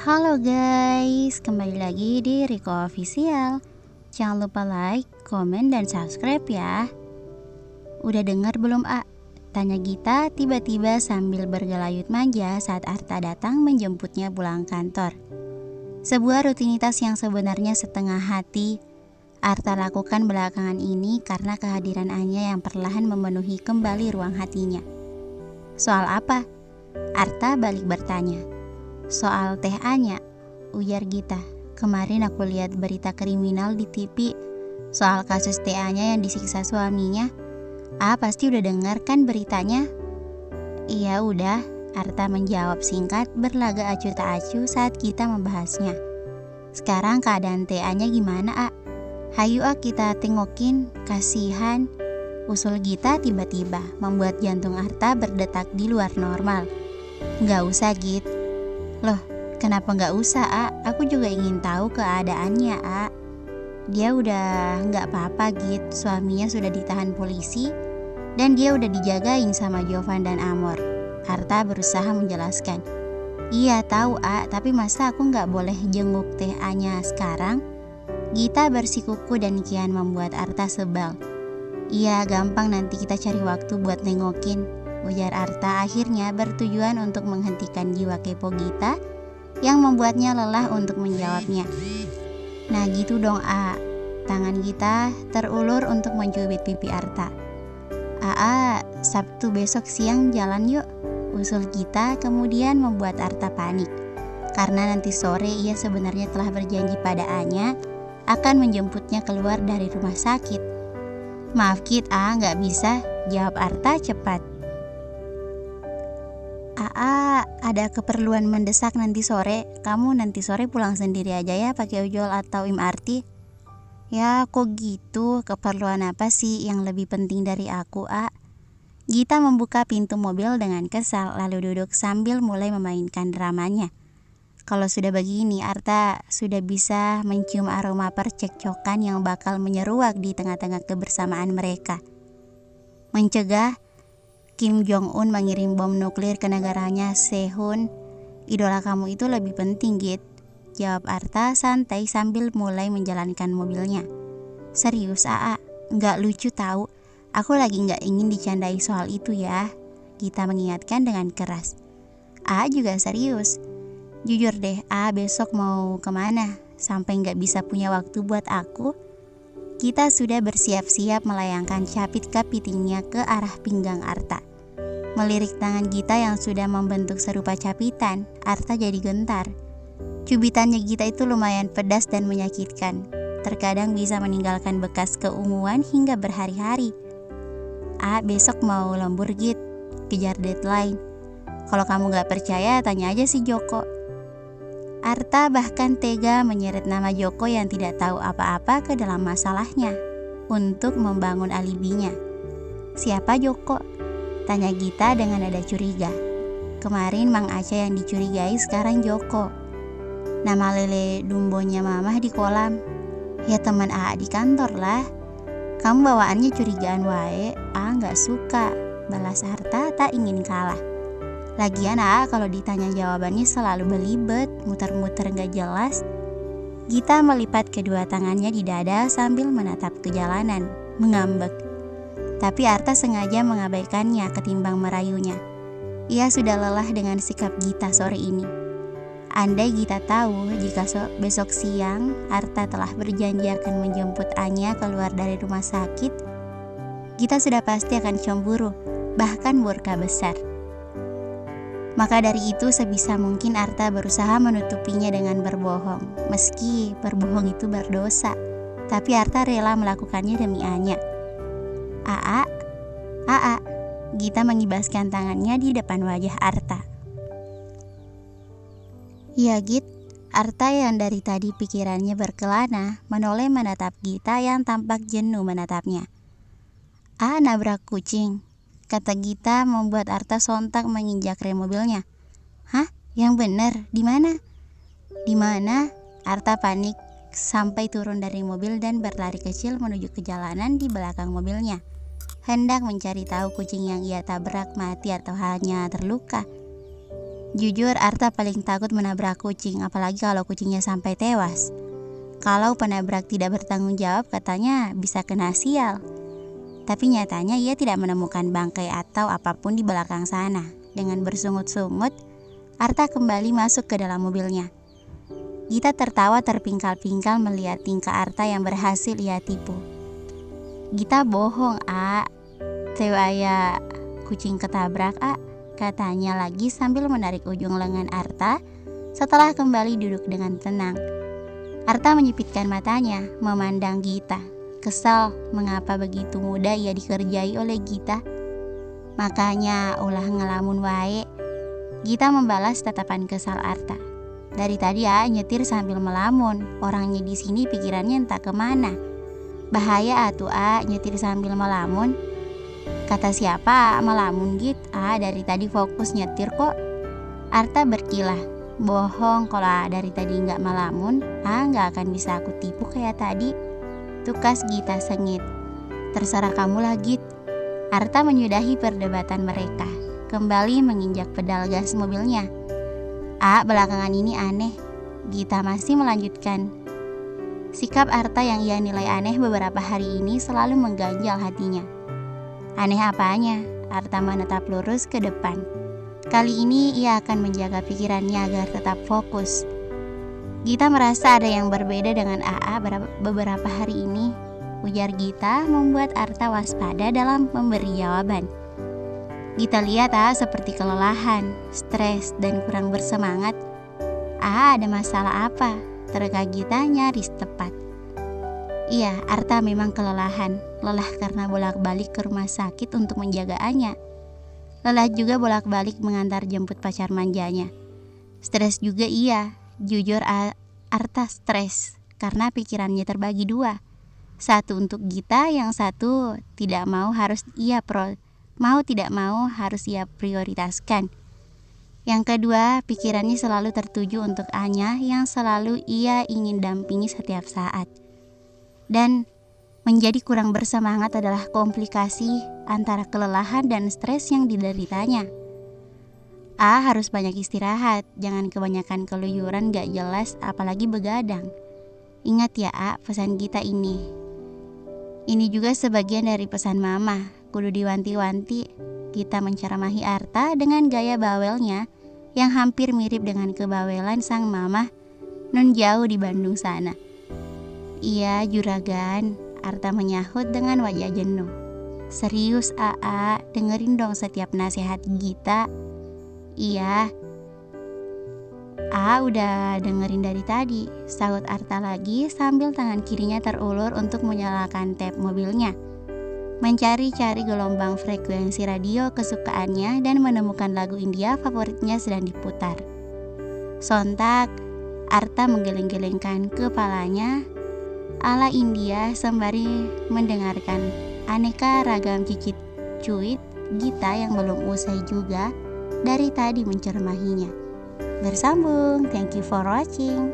Halo guys, kembali lagi di Riko Official. Jangan lupa like, komen, dan subscribe ya. Udah dengar belum A? Tanya Gita tiba-tiba sambil bergelayut manja saat Arta datang menjemputnya pulang kantor. Sebuah rutinitas yang sebenarnya setengah hati Arta lakukan belakangan ini karena kehadiran Anya yang perlahan memenuhi kembali ruang hatinya. Soal apa? Arta balik bertanya. Soal teh Anya, ujar Gita. Kemarin aku lihat berita kriminal di TV soal kasus teh Anya yang disiksa suaminya. Pasti udah dengar kan beritanya? Iya udah, Arta menjawab singkat berlaga acuh tak acuh saat kita membahasnya. Sekarang keadaan teh Anya gimana Hayu kita tengokin, kasihan. Usul Gita tiba-tiba membuat jantung Arta berdetak di luar normal. Gak usah Git. Loh, kenapa gak usah Aku juga ingin tahu keadaannya Dia udah gak apa-apa Git. Suaminya sudah ditahan polisi dan dia udah dijagain sama Jovan dan Amor. Arta berusaha menjelaskan. Iya tahu tapi masa aku gak boleh jenguk teh Anya sekarang? Gita bersikuku dan kian membuat Arta sebal. Iya gampang, nanti kita cari waktu buat nengokin, ujar Arta akhirnya bertujuan untuk menghentikan jiwa kepo Gita yang membuatnya lelah untuk menjawabnya. Nah gitu dong Tangan Gita terulur untuk mencubit pipi Arta. Sabtu besok siang jalan yuk, usul Gita kemudian membuat Arta panik. Karena nanti sore ia sebenarnya telah berjanji pada Anya akan menjemputnya keluar dari rumah sakit. Maaf Git gak bisa, jawab Arta cepat. Ada keperluan mendesak nanti sore. Kamu nanti sore pulang sendiri aja ya pakai ojol atau MRT. Ya kok gitu, keperluan apa sih yang lebih penting dari aku Gita membuka pintu mobil dengan kesal lalu duduk sambil mulai memainkan dramanya. Kalau sudah begini, Arta sudah bisa mencium aroma percekcokan yang bakal menyeruak di tengah-tengah kebersamaan mereka. Mencegah Kim Jong-un mengirim bom nuklir ke negaranya Sehun. Idola kamu itu lebih penting Git, jawab Arta santai sambil mulai menjalankan mobilnya. Serius nggak lucu tahu. Aku lagi nggak ingin dicandai soal itu ya, Gita mengingatkan dengan keras. Juga serius. Jujur deh besok mau kemana? Sampai nggak bisa punya waktu buat aku. Kita sudah bersiap-siap melayangkan capit kepitingnya ke arah pinggang Arta. Melirik tangan Gita yang sudah membentuk serupa capitan, Arta jadi gentar. Cubitannya Gita itu lumayan pedas dan menyakitkan. Terkadang bisa meninggalkan bekas keunguan hingga berhari-hari. Besok mau lembur Git, kejar deadline. Kalau kamu gak percaya, tanya aja si Joko. Arta bahkan tega menyeret nama Joko yang tidak tahu apa-apa ke dalam masalahnya untuk membangun alibinya. Siapa Joko? Tanya Gita dengan nada curiga. Kemarin Mang Aceh yang dicurigai, sekarang Joko. Nama lele dumbonya mamah di kolam. Ya teman di kantor lah. Kamu bawaannya curigaan wae. Gak suka, balas Arta tak ingin kalah. Lagian kalau ditanya jawabannya selalu belibet, muter-muter gak jelas. Gita melipat kedua tangannya di dada sambil menatap ke jalanan, mengambek. Tapi Arta sengaja mengabaikannya ketimbang merayunya. Ia sudah lelah dengan sikap Gita sore ini. Andai Gita tahu jika besok siang Arta telah berjanji akan menjemput Anya keluar dari rumah sakit, Gita sudah pasti akan cemburu, bahkan murka besar. Maka dari itu sebisa mungkin Arta berusaha menutupinya dengan berbohong. Meski berbohong itu berdosa, tapi Arta rela melakukannya demi Anya. Gita mengibaskan tangannya di depan wajah Arta. Ya Git, Arta yang dari tadi pikirannya berkelana menoleh menatap Gita yang tampak jenuh menatapnya. Nabrak kucing, kata Gita membuat Arta sontak menginjak rem mobilnya. Yang bener, di mana? Di mana? Arta panik sampai turun dari mobil dan berlari kecil menuju ke jalanan di belakang mobilnya. Hendak mencari tahu kucing yang ia tabrak mati atau hanya terluka. Jujur, Arta paling takut menabrak kucing, apalagi kalau kucingnya sampai tewas. Kalau penabrak tidak bertanggung jawab, katanya bisa kena sial. Tapi nyatanya ia tidak menemukan bangkai atau apapun di belakang sana. Dengan bersungut-sungut, Arta kembali masuk ke dalam mobilnya. Gita tertawa terpingkal-pingkal melihat tingkah Arta yang berhasil ia tipu. Gita bohong, A. Teu aya kucing ketabrak, A, katanya lagi sambil menarik ujung lengan Arta setelah kembali duduk dengan tenang. Arta menyipitkan matanya, memandang Gita. Kesal mengapa begitu mudah ia dikerjai oleh Gita. Makanya ulah ngelamun wae. Gita membalas tatapan kesal Arta. Dari tadi nyetir sambil melamun. Orangnya di sini pikirannya entah kemana. Bahaya atuh nyetir sambil melamun. Kata siapa melamun Git? Dari tadi fokus nyetir kok. Arta berkilah. Bohong, kalau dari tadi nggak melamun, nggak akan bisa aku tipu kayak tadi. Tukas Gita sengit. Terserah kamu lah Git. Arta menyudahi perdebatan mereka. Kembali menginjak pedal gas mobilnya. Belakangan ini aneh. Gita masih melanjutkan. Sikap Arta yang ia nilai aneh beberapa hari ini selalu mengganjal hatinya. Aneh apanya? Arta menatap lurus ke depan. Kali ini ia akan menjaga pikirannya agar tetap fokus. Gita merasa ada yang berbeda dengan beberapa hari ini. Ujar Gita membuat Arta waspada dalam memberi jawaban. Gita lihat seperti kelelahan, stres, dan kurang bersemangat. Ada masalah apa? Terka Gita nyaris tepat. Iya, Arta memang kelelahan. Lelah karena bolak-balik ke rumah sakit untuk menjagaannya. Lelah juga bolak-balik mengantar jemput pacar manjanya. Stres juga iya. Jujur Arta stres karena pikirannya terbagi dua. Satu untuk Gita, yang satu tidak mau harus ia prioritaskan. Yang kedua, pikirannya selalu tertuju untuk Anya yang selalu ia ingin dampingi setiap saat. Dan menjadi kurang bersemangat adalah komplikasi antara kelelahan dan stres yang dideritanya. Harus banyak istirahat, jangan kebanyakan keluyuran gak jelas apalagi begadang. Ingat ya pesan kita ini. Ini juga sebagian dari pesan mama, kudu diwanti-wanti. Kita menceramahi Arta dengan gaya bawelnya yang hampir mirip dengan kebawelan sang mama nun jauh di Bandung sana. Iya juragan, Arta menyahut dengan wajah jenuh. Serius dengerin dong setiap nasihat Gita. Iya, udah dengerin dari tadi, sahut Arta lagi sambil tangan kirinya terulur untuk menyalakan tap mobilnya. Mencari-cari gelombang frekuensi radio kesukaannya dan menemukan lagu India favoritnya sedang diputar. Sontak, Arta menggeleng-gelengkan kepalanya ala India sembari mendengarkan aneka ragam cicit cuit Gita yang belum usai juga dari tadi menceramahinya. Bersambung, thank you for watching.